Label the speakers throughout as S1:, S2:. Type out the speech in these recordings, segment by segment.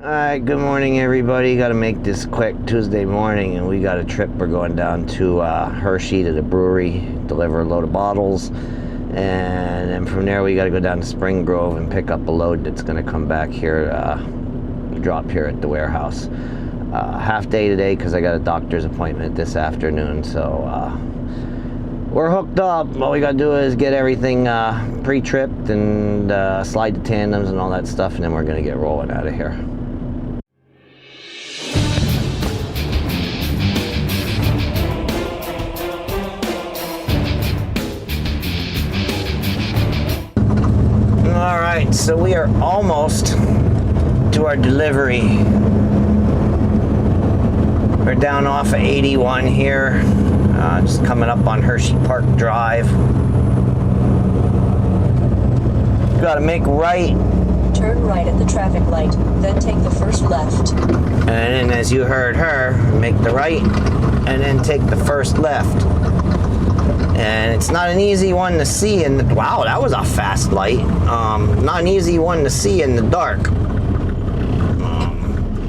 S1: Alright, good morning everybody. Got to make this quick Tuesday morning, and we got a trip. We're going down to Hershey to the brewery, deliver a load of bottles, and then from there we got to go down to Spring Grove and pick up a load that's going to come back here, drop here at the warehouse. Half day today because I got a doctor's appointment this afternoon, so we're hooked up. All we got to do is get everything pre-tripped and slide the tandems and all that stuff, and then we're going to get rolling out of here. Alright, so we are almost to our delivery. We're down off of 81 here, just coming up on Hershey Park Drive. Gotta make right.
S2: Turn right at the traffic light, then take the first left.
S1: And then, as you heard her, make the right, and then take the first left. And it's not an easy one to see in the... Wow, that was a fast light. Not an easy one to see in the dark.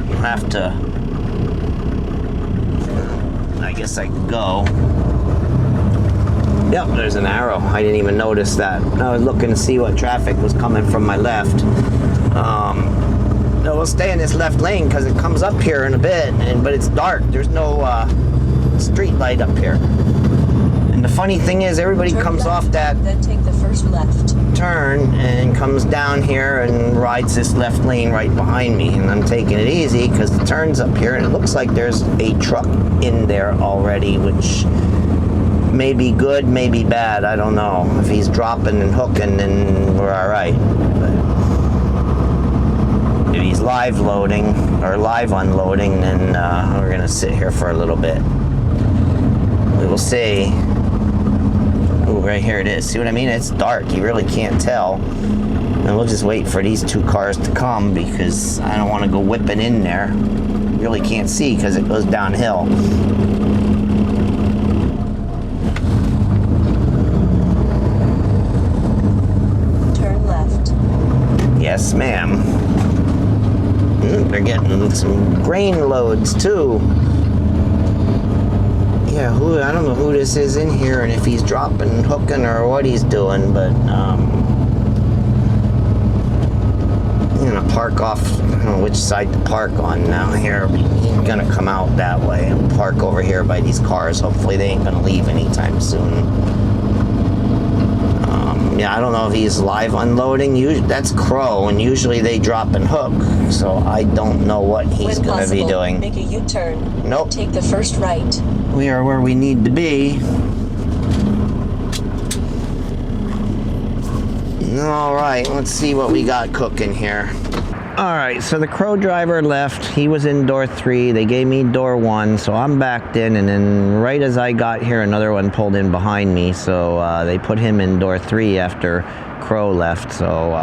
S1: You'll have to... I guess I could go. Yep, there's an arrow. I didn't even notice that. I was looking to see what traffic was coming from my left. No, we'll stay in this left lane because it comes up here in a bit, but it's dark. There's no street light up here. And the funny thing is, everybody comes off that
S2: then take the first left
S1: turn and comes down here and rides this left lane right behind me. And I'm taking it easy because the turn's up here, and it looks like there's a truck in there already, which may be good, may be bad. I don't know. If he's dropping and hooking, then we're all right. But if he's live loading or live unloading, then we're gonna sit here for a little bit. We will see. Ooh, right here it is. See what I mean? It's dark. You really can't tell. And we'll just wait for these two cars to come because I don't want to go whipping in there. You really can't see because it goes downhill.
S2: turn left.
S1: Yes, ma'am. They're getting some grain loads too. Yeah, I don't know who this is in here and if he's dropping, hooking, or what he's doing, but I'm gonna park off. I don't know which side to park on now here. He's gonna come out that way and park over here by these cars. Hopefully they ain't gonna leave anytime soon. Yeah, I don't know if he's live unloading. That's Crow, and usually they drop and hook, so I don't know what he's going to be doing.
S2: Make a U-turn.
S1: Nope.
S2: Take the first right.
S1: We are where we need to be. All right, let's see what we got cooking here. All right, so the Crow driver left. He was in door 3. They gave me door 1, so I'm backed in, and then right as I got here, another one pulled in behind me, so they put him in door 3 after Crow left. So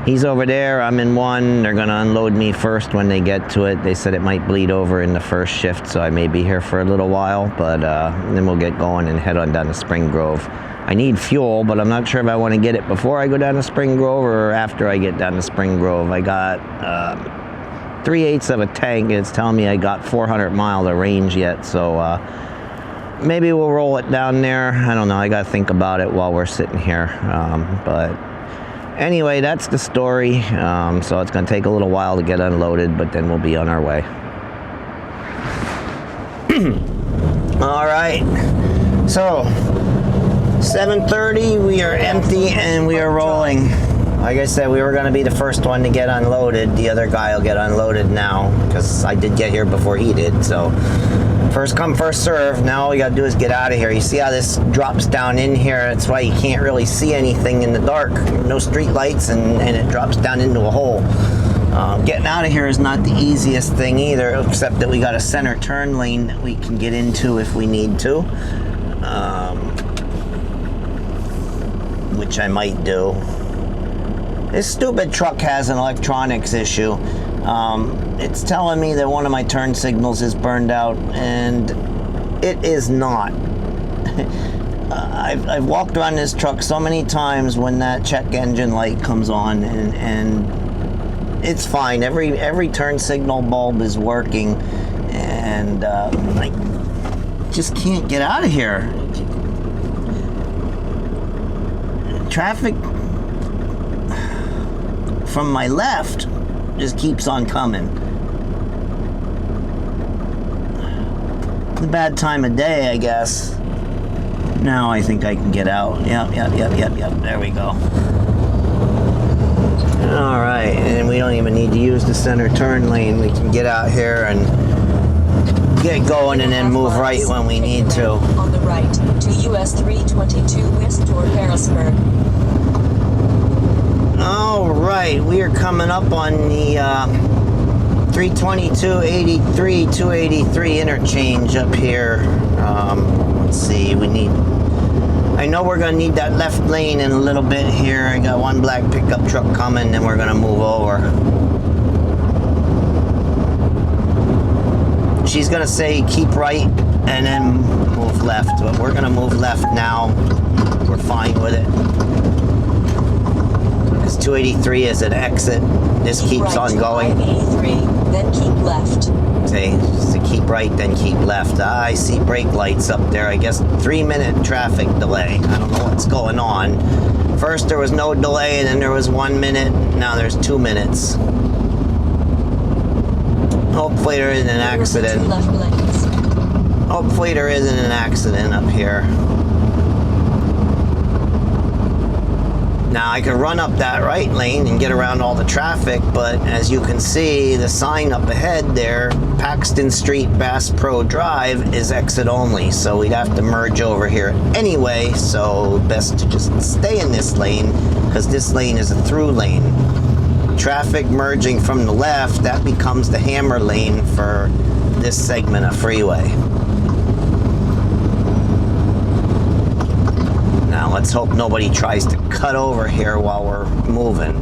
S1: he's over there. I'm in 1. They're gonna unload me first when they get to it. They said it might bleed over in the first shift, so I may be here for a little while, but then we'll get going and head on down to Spring Grove. I need fuel, but I'm not sure if I want to get it before I go down to Spring Grove or after I get down to Spring Grove. I got 3/8 of a tank, and it's telling me I got 400 miles of range yet, so maybe we'll roll it down there. I don't know. I got to think about it while we're sitting here. But anyway, that's the story. So it's going to take a little while to get unloaded, but then we'll be on our way. All right. So 7:30, we are empty and we are rolling. Like I said, we were going to be the first one to get unloaded. The other guy will get unloaded now because I did get here before he did. So first come, first serve. Now all we got to do is get out of here. You see how this drops down in here? That's why you can't really see anything in the dark. No street lights, and it drops down into a hole. Getting out of here is not the easiest thing either, except that we got a center turn lane that we can get into if we need to. Which I might do. This stupid truck has an electronics issue. It's telling me that one of my turn signals is burned out, and it is not. I've walked around this truck so many times when that check engine light comes on, and it's fine. Every turn signal bulb is working, and I just can't get out of here. Traffic from my left just keeps on coming. It's a bad time of day, I guess. Now I think I can get out. Yep. There we go. All right, and we don't even need to use the center turn lane. We can get out here and get going and then move right when we need to.
S2: On the right to US 322 west toward Harrisburg.
S1: All right, we are coming up on the 322, 283 interchange up here. Let's see, I know we're gonna need that left lane in a little bit here. I got one black pickup truck coming, then we're gonna move over. She's gonna say keep right and then move left, but we're gonna move left now. We're fine with it. Because 283 is an exit. This keeps on going.
S2: 83, then keep left.
S1: Okay, just to keep right, then keep left. I see brake lights up there. I guess 3-minute traffic delay. I don't know what's going on. First there was no delay, and then there was 1 minute. Now there's 2 minutes. Hopefully there isn't an accident. Hopefully there isn't an accident up here. Now I could run up that right lane and get around all the traffic, but as you can see, the sign up ahead there, Paxton Street, Bass Pro Drive, is exit only. So we'd have to merge over here anyway, so best to just stay in this lane, because this lane is a through lane. Traffic merging from the left, that becomes the hammer lane for this segment of freeway. Now let's hope nobody tries to cut over here while we're moving.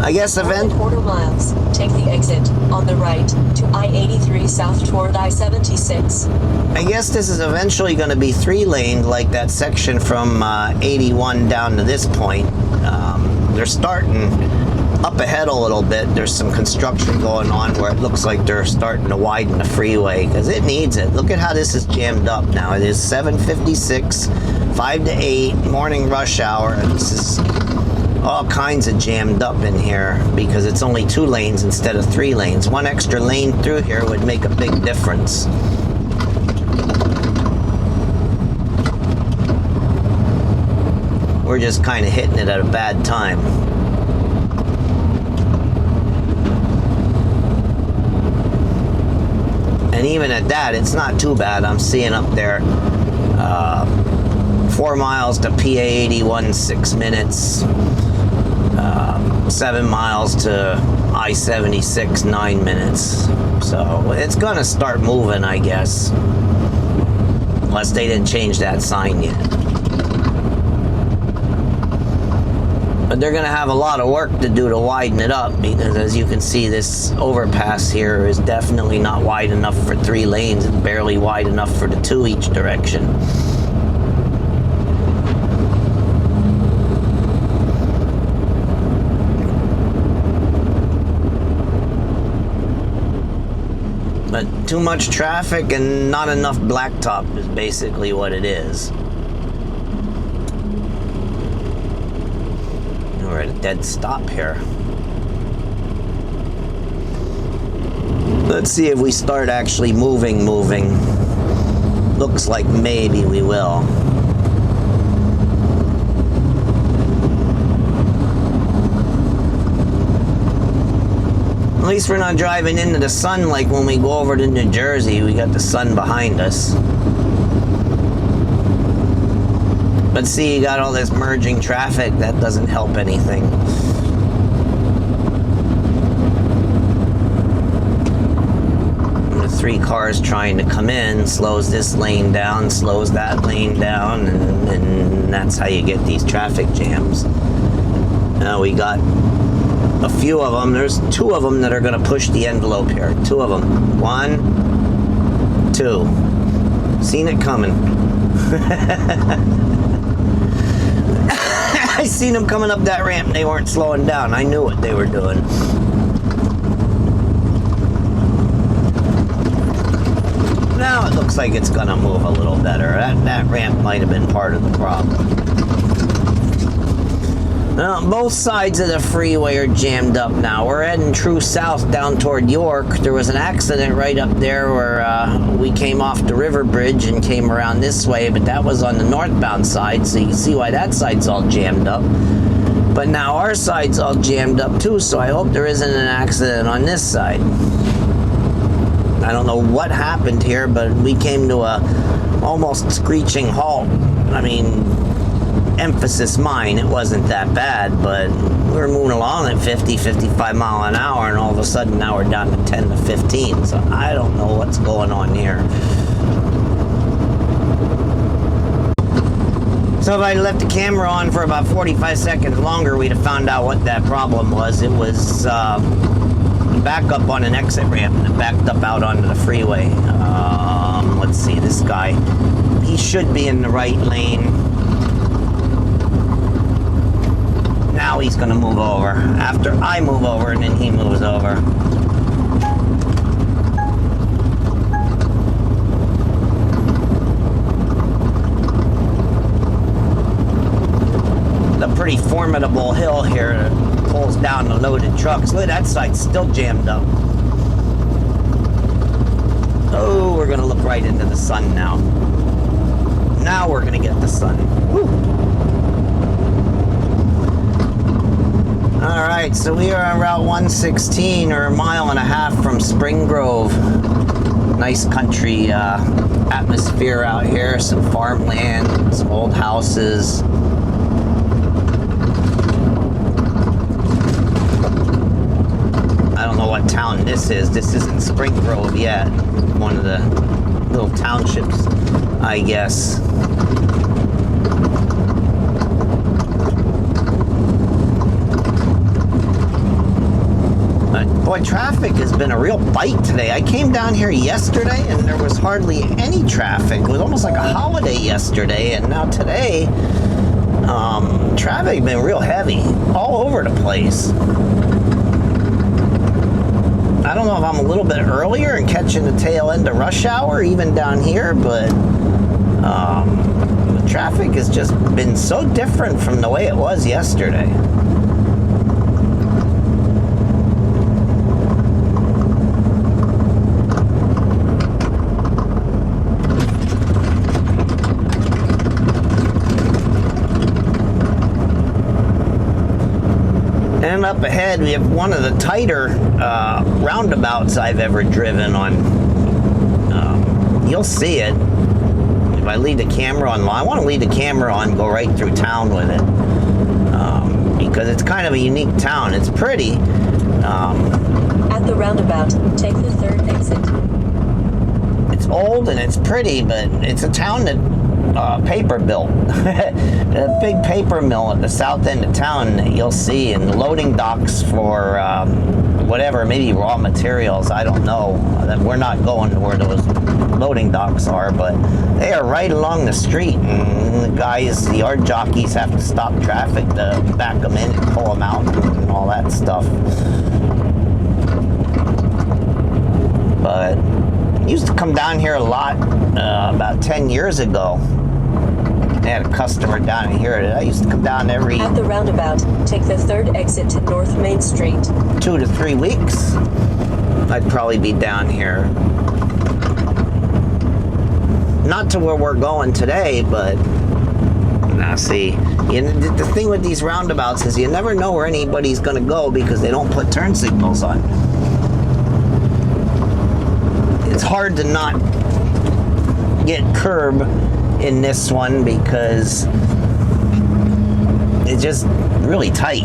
S1: I guess
S2: quarter miles. Take the exit on the right to I-83 south toward I-76.
S1: I guess this is eventually going to be 3-laned, like that section from 81 down to this point. They're starting up ahead a little bit. There's some construction going on where it looks like they're starting to widen the freeway, because it needs it. Look at how this is jammed up now. It is 7:56, 5 to 8, morning rush hour, and this is all kinds of jammed up in here because it's only 2 lanes instead of 3 lanes. 1 extra lane through here would make a big difference. We're just kind of hitting it at a bad time. And even at that, it's not too bad. I'm seeing up there 4 miles to PA 81, 6 minutes. 7 miles to I-76, 9 minutes. So it's gonna start moving, I guess. Unless they didn't change that sign yet. But they're gonna have a lot of work to do to widen it up, because as you can see, this overpass here is definitely not wide enough for 3 lanes. It's barely wide enough for the 2 each direction. But too much traffic and not enough blacktop is basically what it is. We're at a dead stop here. Let's see if we start actually moving. Looks like maybe we will. At least we're not driving into the sun like when we go over to New Jersey. We got the sun behind us. But see, you got all this merging traffic. That doesn't help anything. The 3 cars trying to come in slows this lane down, slows that lane down, and that's how you get these traffic jams. Now we got a few of them. There's 2 of them that are going to push the envelope here. 2 of them. 1, 2. Seen it coming. I seen them coming up that ramp. They weren't slowing down. I knew what they were doing. Now it looks like it's gonna move a little better. That ramp might have been part of the problem. Now, both sides of the freeway are jammed up now. We're heading true south down toward York. There was an accident right up there where we came off the river bridge and came around this way, but that was on the northbound side, so you can see why that side's all jammed up. But now our side's all jammed up too, so I hope there isn't an accident on this side. I don't know what happened here, but we came to a almost screeching halt. I mean, emphasis mine, it wasn't that bad, but we were moving along at 50, 55 mile an hour, and all of a sudden now we're down to 10 to 15, so I don't know what's going on here. So if I'd left the camera on for about 45 seconds longer, we'd have found out what that problem was. It was back up on an exit ramp and it backed up out onto the freeway. Let's see, this guy, he should be in the right lane. Now he's gonna move over after I move over, and then he moves over. A pretty formidable hill here that pulls down the loaded trucks. Look, that side's still jammed up. Oh, we're gonna look right into the sun now. Now we're gonna get the sun. Woo. All right, so we are on Route 116, or a mile and a half from Spring Grove. Nice country atmosphere out here. Some farmland, some old houses. I don't know what town this is. This isn't Spring Grove yet. One of the little townships, I guess. Boy, traffic has been a real bite today. I came down here yesterday and there was hardly any traffic. It was almost like a holiday yesterday, and now today, traffic has been real heavy all over the place. I don't know if I'm a little bit earlier and catching the tail end of rush hour, even down here, but the traffic has just been so different from the way it was yesterday. And up ahead, we have one of the tighter roundabouts I've ever driven on. You'll see it if I leave the camera on. I want to leave the camera on, go right through town with it, because it's kind of a unique town. It's pretty.
S2: At the roundabout, take the third exit.
S1: It's old and it's pretty, but it's a town that paper built. A big paper mill at the south end of town that you'll see, and the loading docks for whatever, maybe raw materials, I don't know. We're not going to where those loading docks are, but they are right along the street, and the guys, the yard jockeys, have to stop traffic to back them in and pull them out and all that stuff. But I used to come down here a lot about 10 years ago. I had a customer down here that I used to come down every...
S2: At the roundabout, take the third exit to North Main Street.
S1: 2 to 3 weeks. I'd probably be down here. Not to where we're going today, but... Now see, the thing with these roundabouts is you never know where anybody's going to go because they don't put turn signals on. It's hard to not get curb in this one because it's just really tight.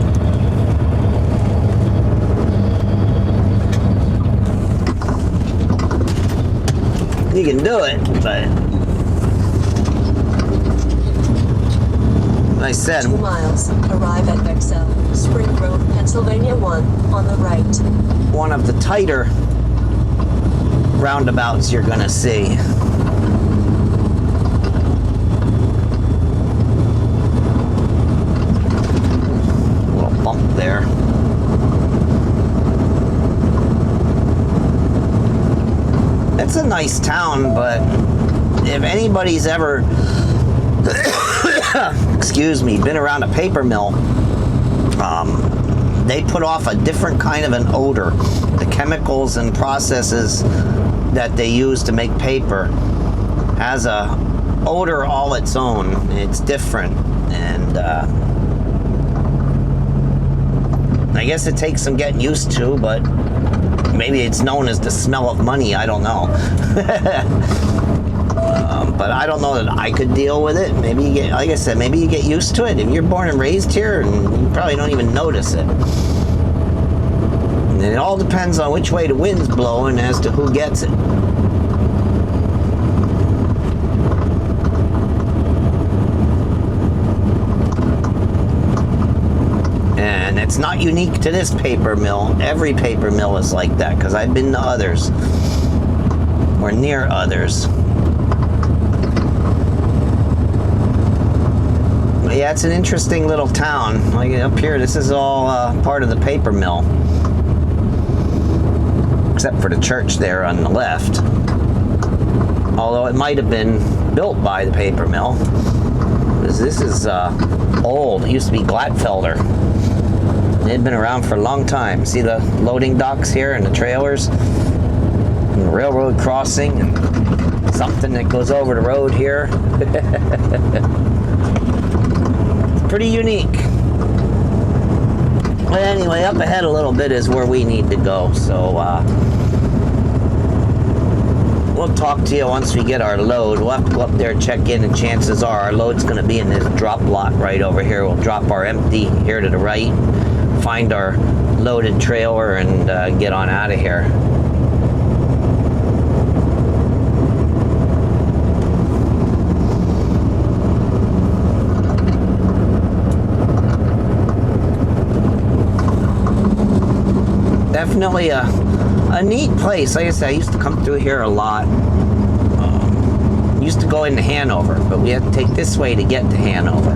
S1: You can do it, but like I said,
S2: 2 miles. Arrive at Bexell, Spring Grove, Pennsylvania 1 on the right.
S1: One of the tighter roundabouts you're gonna see. nice town, but if anybody's ever, excuse me, been around a paper mill, they put off a different kind of an odor. The chemicals and processes that they use to make paper has a odor all its own. It's different, and I guess it takes some getting used to, but maybe it's known as the smell of money. I don't know. But I don't know that I could deal with it. Maybe you get, like I said, maybe you get used to it. If you're born and raised here, and you probably don't even notice it. And it all depends on which way the wind's blowing as to who gets it. And it's not unique to this paper mill. Every paper mill is like that, because I've been to others, or near others. But yeah, it's an interesting little town. Like up here, this is all part of the paper mill, except for the church there on the left. Although it might have been built by the paper mill, because this is old. It used to be Glatfelder. They'd been around for a long time. See the loading docks here and the trailers, and the railroad crossing, and something that goes over the road here. It's pretty unique. But anyway, up ahead a little bit is where we need to go. So we'll talk to you once we get our load. We'll have to go up there, check in, and chances are our load's going to be in this drop lot right over here. We'll drop our empty here to the right, find our loaded trailer, and get on out of here. Definitely a neat place. Like I said, I used to come through here a lot. Used to go into Hanover, but we had to take this way to get to Hanover.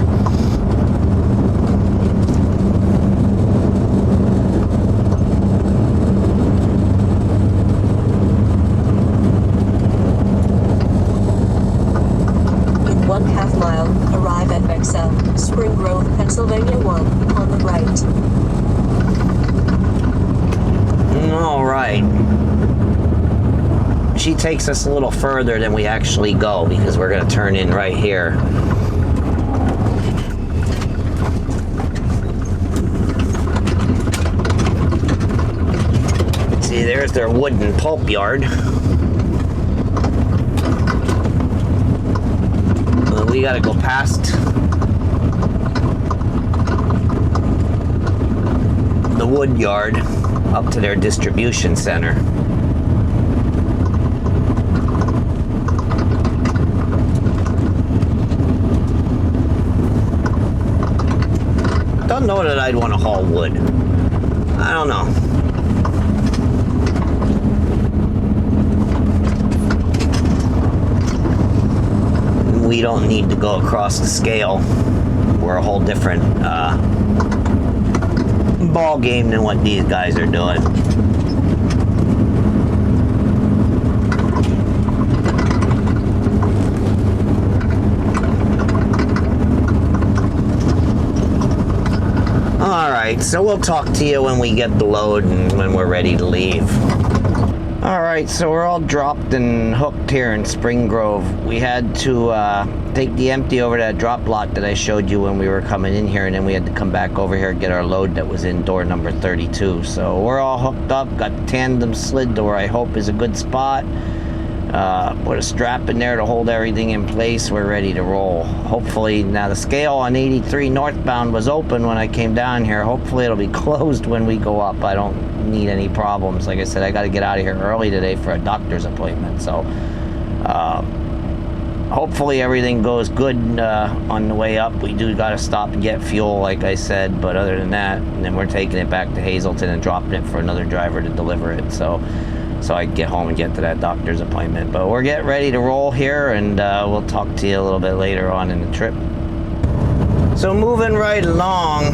S2: Spring Grove, Pennsylvania 1, on the right.
S1: All right. She takes us a little further than we actually go, because we're going to turn in right here. See, there's their wooden pulp yard. We got to go past the wood yard up to their distribution center. Don't know that I'd want to haul wood. I don't know. We don't need to go across the scale. We're a whole different ball game than what these guys are doing. All right, so we'll talk to you when we get the load and when we're ready to leave. All right, so we're all dropped and hooked here in Spring Grove. We had to take the empty over to that drop lot that I showed you when we were coming in here, and then we had to come back over here and get our load that was in door number 32. So we're all hooked up, got the tandem slid to where I hope is a good spot. Put a strap in there to hold everything in place. We're ready to roll. Hopefully, now the scale on 83 northbound was open when I came down here. Hopefully it'll be closed when we go up. I don't need any problems. Like I said, I got to get out of here early today for a doctor's appointment. So hopefully everything goes good on the way up. We do got to stop and get fuel, like I said, but other than that, and then we're taking it back to Hazleton and dropping it for another driver to deliver it. So I can get home and get to that doctor's appointment. But we're getting ready to roll here, and we'll talk to you a little bit later on in the trip. So moving right along,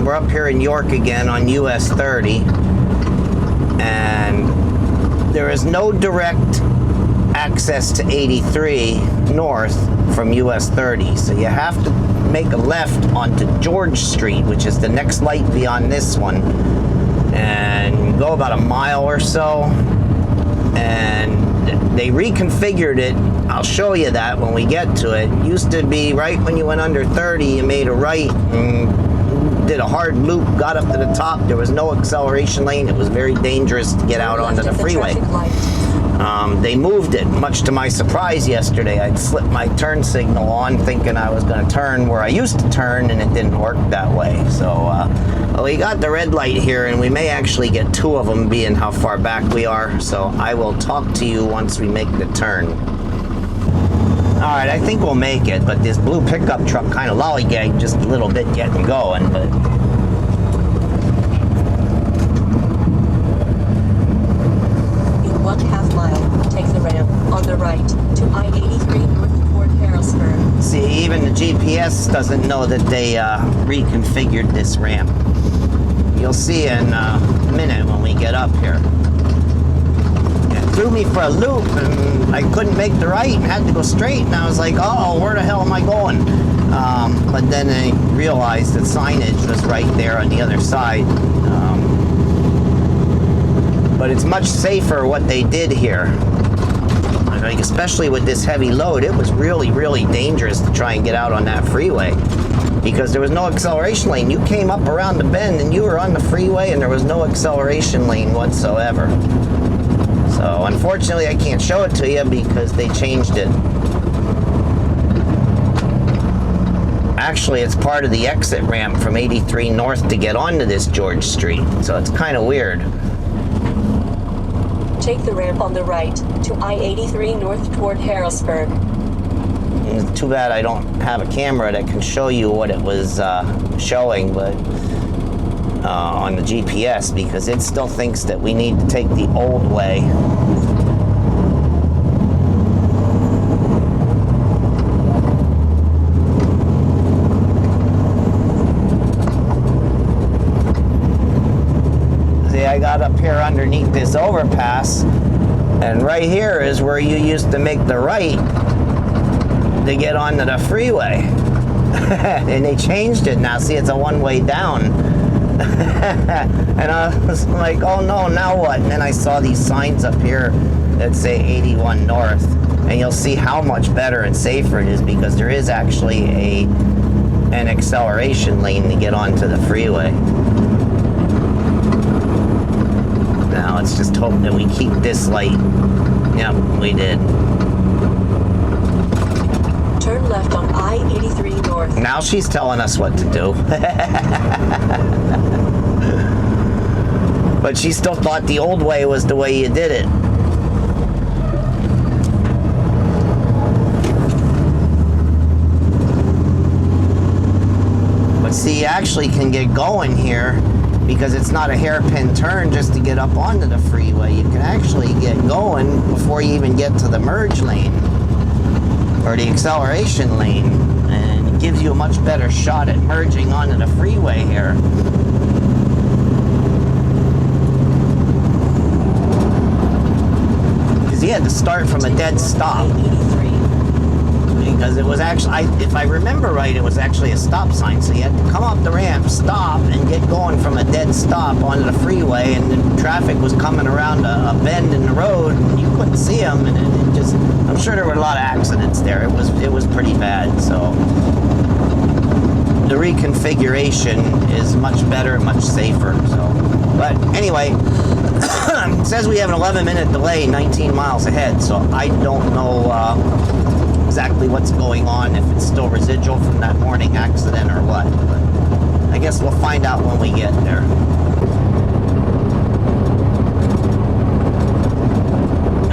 S1: we're up here in York again on US 30, and there is no direct access to 83 north from US 30. So you have to make a left onto George Street, which is the next light beyond this one, and go about a mile or so. And they reconfigured it. I'll show you that when we get to it. Used to be right when you went under 30, you made a right and did a hard loop, got up to the top. There was no acceleration lane. It was very dangerous to get out onto the freeway. They moved it, much to my surprise yesterday. I'd slipped my turn signal on thinking I was going to turn where I used to turn, and it didn't work that way. So we got the red light here, and we may actually get two of them, being how far back we are. So I will talk to you once we make the turn. All right, I think we'll make it, but this blue pickup truck kind of lollygagged just a little bit getting going. But
S2: in 1/2 mile, take the ramp on the right to I-83 north toward Harrisburg.
S1: see, even the GPS doesn't know that they reconfigured this ramp. You'll see in a minute when we get up here. Threw me for a loop, and I couldn't make the right and had to go straight, and I was like, oh, where the hell am I going? But then I realized that signage was right there on the other side. But it's much safer what they did here. Like, especially with this heavy load, it was really, really dangerous to try and get out on that freeway because there was no acceleration lane. You came up around the bend and you were on the freeway and there was no acceleration lane whatsoever. So unfortunately, I can't show it to you because they changed it. Actually, it's part of the exit ramp from 83 north to get onto this George Street. So it's kind of weird.
S2: Take the ramp on the right to I-83 north toward Harrisburg.
S1: It's too bad I don't have a camera that can show you what it was showing, but on the GPS, because it still thinks that we need to take the old way. See, I got up here underneath this overpass, and right here is where you used to make the right to get onto the freeway. And they changed it now. See, it's a one-way down. And I was like, oh no, now what? And then I saw these signs up here that say 81 north, and you'll see how much better and safer it is because there is actually an acceleration lane to get onto the freeway. Now let's just hope that we keep this light. Yep, we did.
S2: Turn left on I-83 north.
S1: Now she's telling us what to do. But she still thought the old way was the way you did it. But see, you actually can get going here because it's not a hairpin turn just to get up onto the freeway. You can actually get going before you even get to the merge lane or the acceleration lane, and it gives you a much better shot at merging onto the freeway here. Because you had to start from a dead stop. Because it was actually, if I remember right, it was actually a stop sign. So you had to come off the ramp, stop, and get going from a dead stop onto the freeway. And the traffic was coming around a bend in the road, and you couldn't see them. And it just, I'm sure there were a lot of accidents there. It was pretty bad. So the reconfiguration is much better, much safer. So, but anyway, it says we have an 11-minute delay, 19 miles ahead. So I don't know exactly what's going on, if it's still residual from that morning accident or what. But I guess we'll find out when we get there.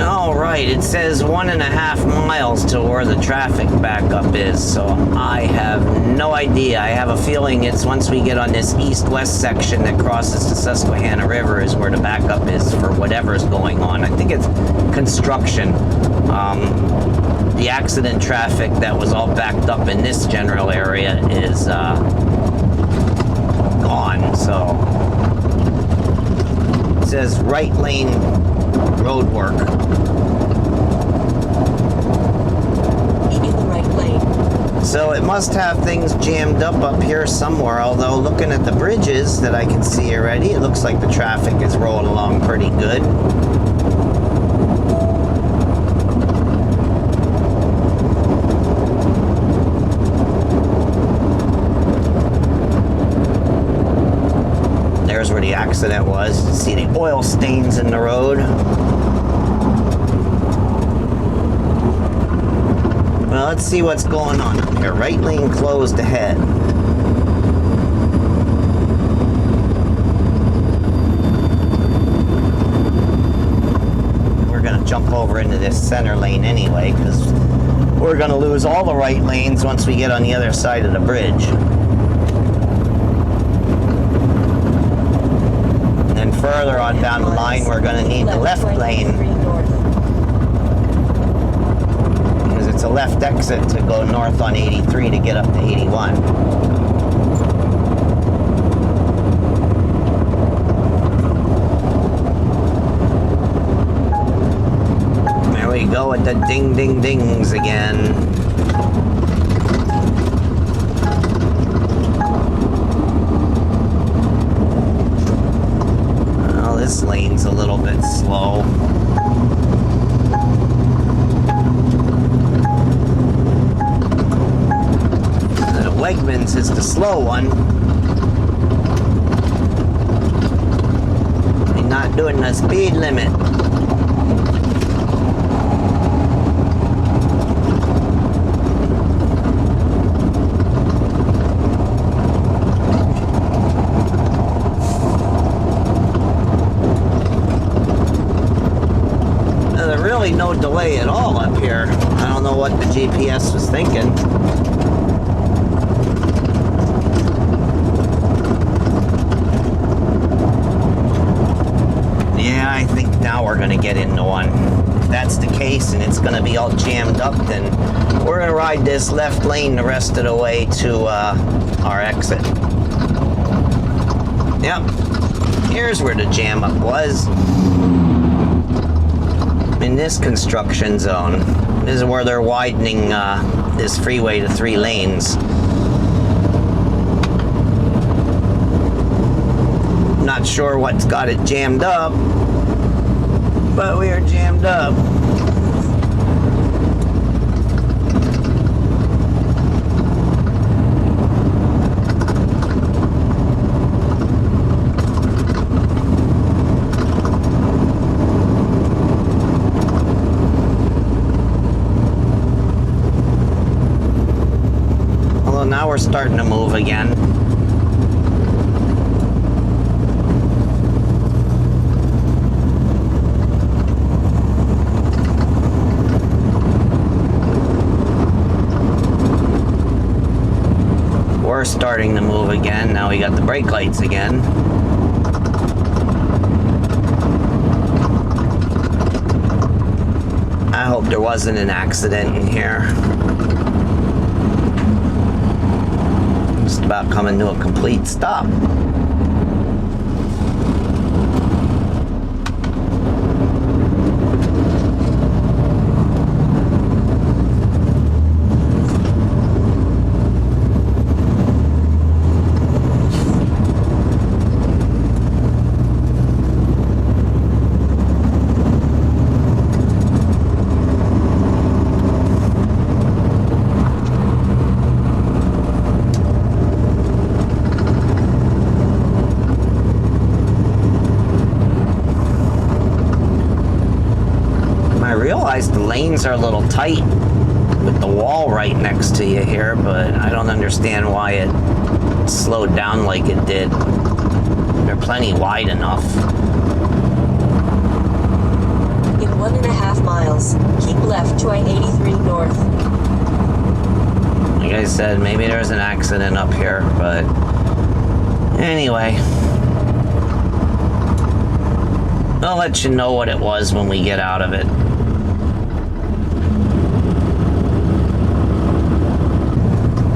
S1: All right, it says 1.5 miles to where the traffic backup is, so I have no idea. I have a feeling it's once we get on this east-west section that crosses the Susquehanna River is where the backup is for whatever's going on. I think it's construction. The accident traffic that was all backed up in this general area is gone, so it says right lane road work. So it must have things jammed up here somewhere, although looking at the bridges that I can see already, it looks like the traffic is rolling along pretty good. There's where the accident was. See the oil stains in the road. Well, let's see what's going on up here. Right lane closed ahead. We're gonna jump over into this center lane anyway, because we're gonna lose all the right lanes once we get on the other side of the bridge. And then further on down the line, we're gonna need the left lane. It's a left exit to go north on 83 to get up to 81. There we go with the ding ding dings again. Well, this lane's a little bit slow. Wegmans is the slow one. They're not doing the speed limit. Now, there's really no delay at all up here. I don't know what the GPS was thinking. I think now we're going to get into one. If that's the case and it's going to be all jammed up, then we're going to ride this left lane the rest of the way to our exit. Yep. Here's where the jam up was. In this construction zone. This is where they're widening this freeway to 3 lanes. Not sure what's got it jammed up, but we are jammed up. Although now we're starting to move again. We're starting to move again. Now we got the brake lights again. I hope there wasn't an accident in here. Just about coming to a complete stop. The lanes are a little tight with the wall right next to you here, but I don't understand why it slowed down like it did. They're plenty wide enough.
S2: In 1.5 miles, keep left to I-83 north.
S1: Like I said, maybe there's an accident up here, but anyway. I'll let you know what it was when we get out of it.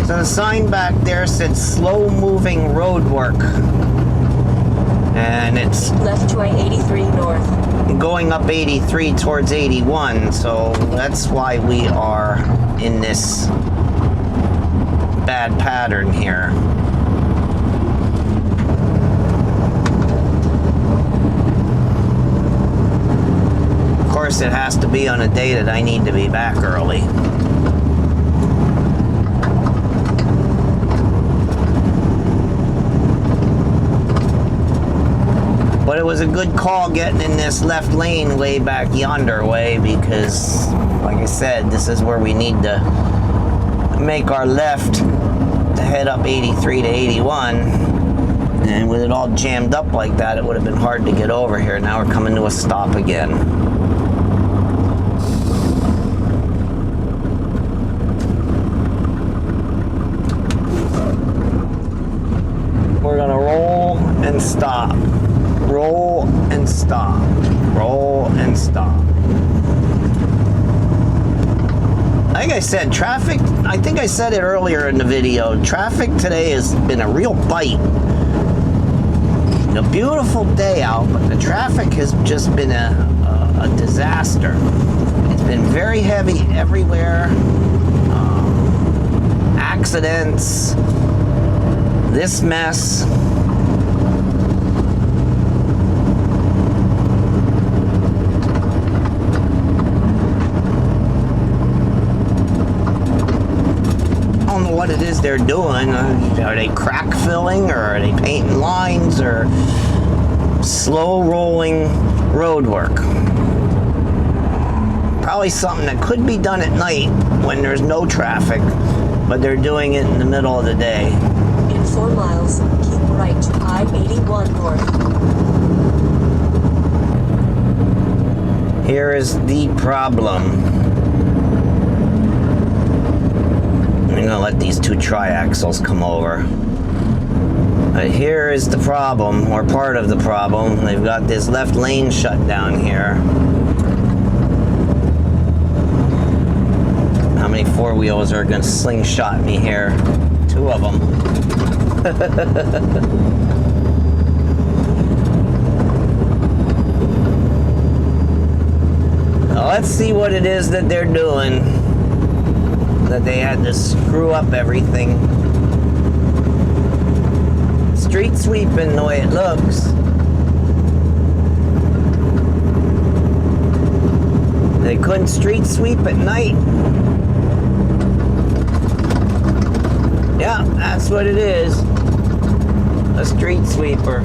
S1: So the sign back there said slow moving road work. And it's
S2: left to I-83 north.
S1: Going up 83 towards 81, so that's why we are in this bad pattern here. Of course, it has to be on a day that I need to be back early. But it was a good call getting in this left lane way back yonder way, because, like I said, this is where we need to make our left to head up 83 to 81. And with it all jammed up like that, it would have been hard to get over here. Now we're coming to a stop again. We're gonna roll and stop. Roll and stop. Roll and stop. Like I said, traffic, I think I said it earlier in the video, traffic today has been a real bite. A beautiful day out, but the traffic has just been a disaster. It's been very heavy everywhere. Accidents, this mess. What it is they're doing. Are they crack filling, or are they painting lines, or slow rolling road work? Probably something that could be done at night when there's no traffic, but they're doing it in the middle of the day.
S2: In 4 miles, keep right to I-81 north.
S1: Here is the problem. I'm gonna let these two triaxles come over. But here is the problem, or part of the problem. They've got this left lane shut down here. How many four-wheelers are gonna slingshot me here? 2 of them. Now let's see what it is that they're doing, that they had to screw up everything. Street sweeping the way it looks. They couldn't street sweep at night. Yeah, that's what it is. A street sweeper.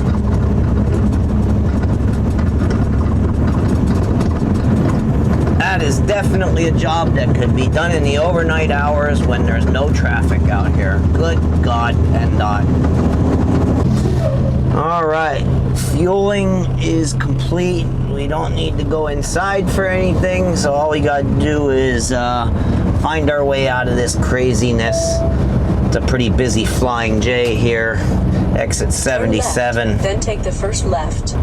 S1: That is definitely a job that could be done in the overnight hours when there's no traffic out here. Good God, PennDOT. All right, fueling is complete. We don't need to go inside for anything, so all we got to do is find our way out of this craziness. It's a pretty busy Flying J here. Exit 77.
S2: Left, then take the first left.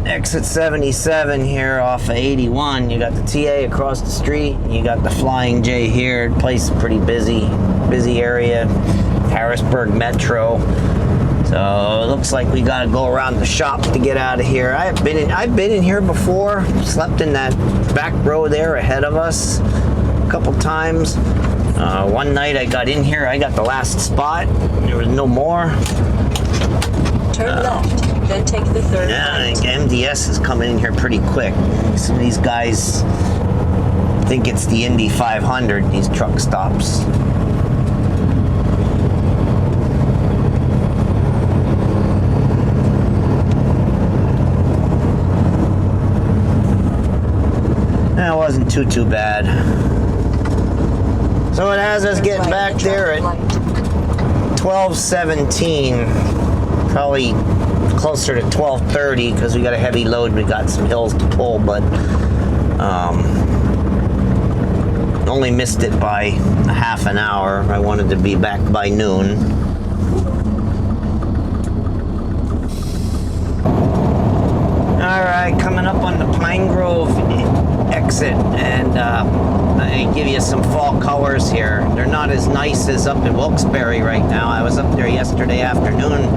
S1: Exit 77 here off of 81. You got the TA across the street. You got the Flying J here. The place is pretty busy area. Harrisburg Metro. So it looks like we gotta go around the shop to get out of here. I've been in here before. Slept in that back row there ahead of us a couple times. One night I got in here. I got the last spot. There was no more.
S2: Turn left. Then take the third
S1: Yeah, I
S2: right.
S1: think MDS is coming in here pretty quick. Some of these guys think it's the Indy 500, these truck stops. That wasn't too bad. So it has us getting back there at 12:17, probably closer to 12:30 because we got a heavy load. We got some hills to pull, but only missed it by a half an hour. I wanted to be back by noon. All right, coming up on the Pine Grove exit, and I give you some fall colors here. They're not as nice as up in Wilkes-Barre right now. I was up there yesterday afternoon.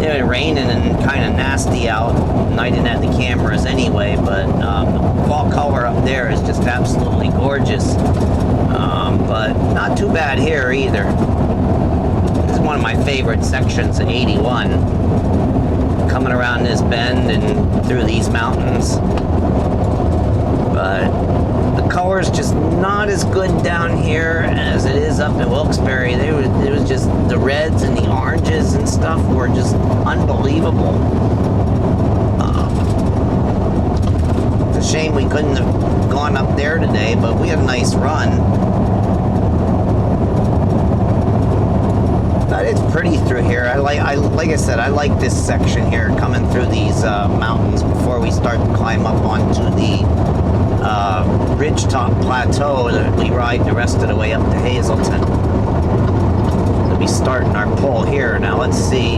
S1: It was raining and kind of nasty out, and I didn't have the cameras anyway, but the fall color up there is just absolutely gorgeous. But not too bad here either. one of my favorite sections of 81. Coming around this bend and through these mountains. But the color's just not as good down here as it is up in Wilkes-Barre. It was just the reds and the oranges and stuff were just unbelievable. It's a shame we couldn't have gone up there today, but we had a nice run. But it's pretty through here. Like I said, I like this section here, coming through these mountains before we start to climb up onto the ridgetop plateau that we ride the rest of the way up to Hazelton. We'll be starting our pull here. Now let's see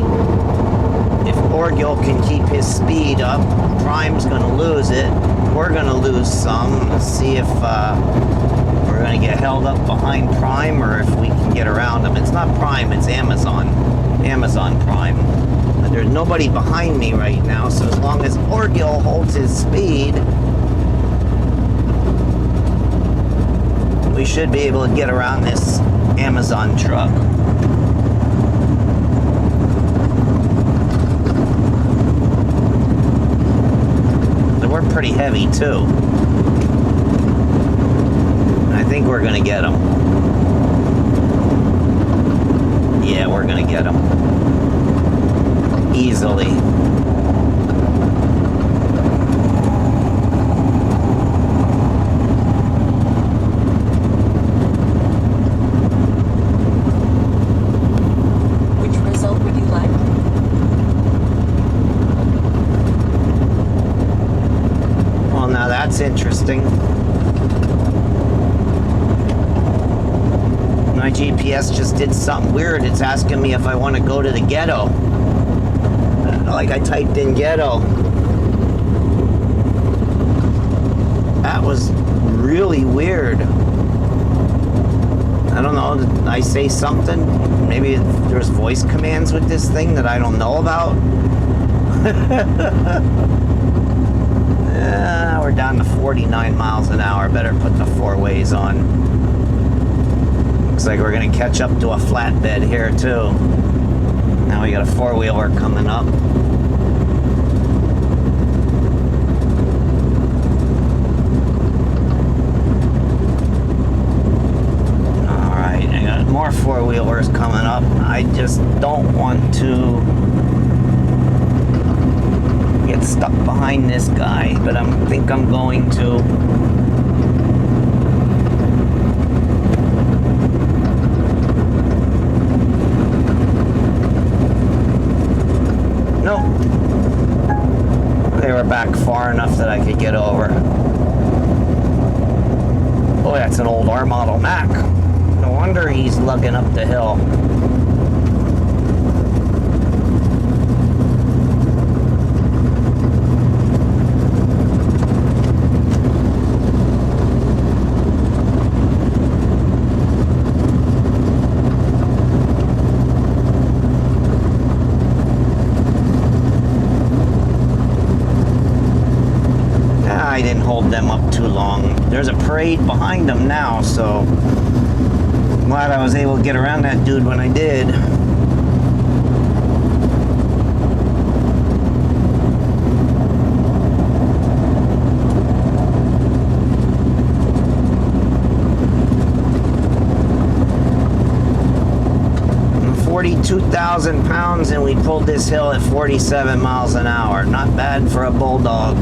S1: if Orgil can keep his speed up. Prime's going to lose it. We're going to lose some. Let's see if we're going to get held up behind Prime or if we can get around him. It's not Prime, it's Amazon. Amazon Prime. But there's nobody behind me right now, so as long as Orgil holds his speed, we should be able to get around this Amazon truck. So we're pretty heavy too. I think we're gonna get them. Yeah, we're gonna get them. Easily. That's interesting. My GPS just did something weird. It's asking me if I want to go to the ghetto. Like I typed in ghetto. That was really weird. I don't know. Did I say something? Maybe there's voice commands with this thing that I don't know about. We're down to 49 miles an hour. Better put the four ways on. Looks like we're going to catch up to a flatbed here too. Now we got a four-wheeler coming up. Alright, I got more four-wheelers coming up. I just don't want to get stuck behind this guy, but I think I'm going to. Nope. They were back far enough that I could get over. Oh, that's an old R model Mac. No wonder he's lugging up the hill. I didn't hold them up too long. There's a parade behind them now, so I'm glad I was able to get around that dude when I did. I'm 42,000 pounds and we pulled this hill at 47 miles an hour. Not bad for a bulldog.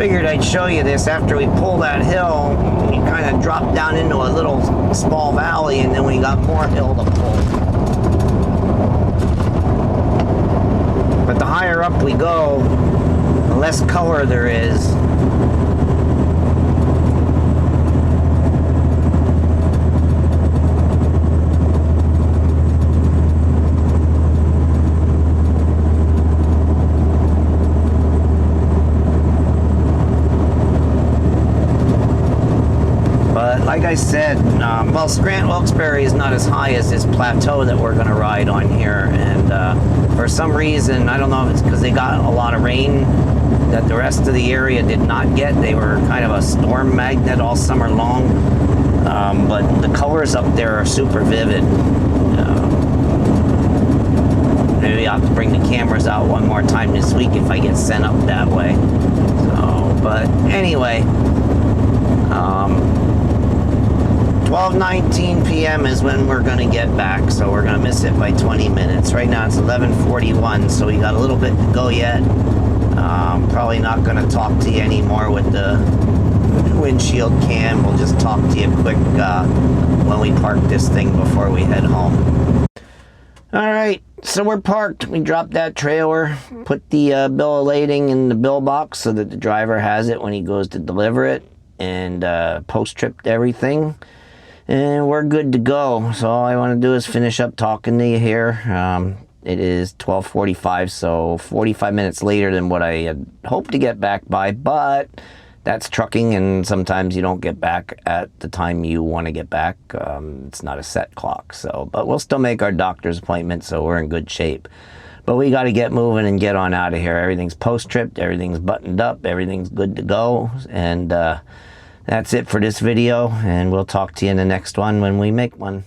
S1: figured I'd show you this after we pull that hill. You kind of drop down into a little small valley, and then we got more hill to pull. But the higher up we go, the less color there is. Like I said, well, Grant Wilkes-Barre is not as high as this plateau that we're going to ride on here, and for some reason, I don't know if it's because they got a lot of rain that the rest of the area did not get. They were kind of a storm magnet all summer long, but the colors up there are super vivid. Maybe I'll have to bring the cameras out one more time this week if I get sent up that way. So, but anyway, 12:19 p.m. is when we're going to get back, so we're going to miss it by 20 minutes. Right now it's 11:41, so we got a little bit to go yet. Probably not going to talk to you anymore with the windshield cam. We'll just talk to you quick when we park this thing before we head home. Alright, so we're parked. We dropped that trailer, put the bill of lading in the bill box so that the driver has it when he goes to deliver it, and post-tripped everything. And we're good to go. So all I want to do is finish up talking to you here. It is 12:45, so 45 minutes later than what I had hoped to get back by, but that's trucking, and sometimes you don't get back at the time you want to get back. It's not a set clock, so, but we'll still make our doctor's appointment, so we're in good shape. But we got to get moving and get on out of here. Everything's post-tripped, everything's buttoned up, everything's good to go, and that's it for this video, and we'll talk to you in the next one when we make one.